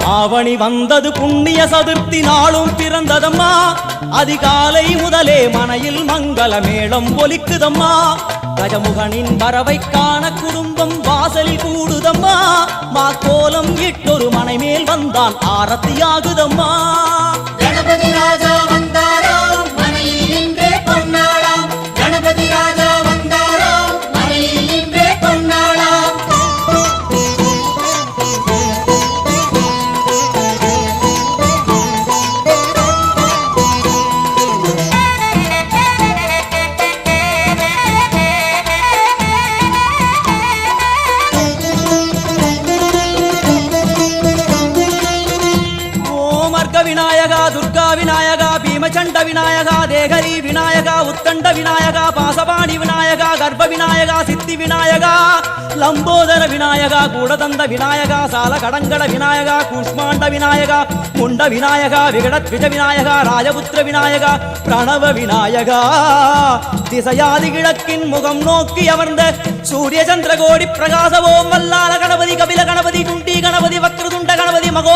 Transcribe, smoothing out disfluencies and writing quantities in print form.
ஆவணி வந்தது புண்ணிய சதுர்த்தி நாளும் பிறந்ததம்மா அதிகாலை முதலே மனையில் மங்கள மேளம் ஒலிக்குதம்மா கஜமுகனின் வரவை காண குடும்பம் வாசலில் கூடுதம்மா மாக்கோலம் இட்டொரு மனை மேல் வந்தான் ஆரத்தியாகுதம்மா கணபதி ராஜா வந்தாராம் மனையில் நின்றே பொன்னாளாம் கணபதி ராஜா வந்தாராம் மனையில் நின்றே பொன்னாளாம் விநாயகா துர்கா விநாயகா பீமச்சண்ட விநாயகா தேகரி விநாயகா உத்தண்ட விநாயகா பாசபாணி விநாயகா கர்ப்ப விநாயகா சித்தி விநாயகா லம்போதர விநாயகா கூடதந்த விநாயகா சால கடங்கட விநாயகா கூஷ்மாண்ட விநாயகா முண்ட விநாயகா விகடத்விஜ விநாயகா ராஜபுத்திர விநாயகா பிரணவ விநாயகா திசையாதி கிழக்கின் முகம் நோக்கி அமர்ந்த சூரிய சந்திரகோடி பிரகாச ஓம் வல்லால கணபதி கபில கணபதி குண்டி கணபதி வக்ரதுண்ட கணபதி மகோ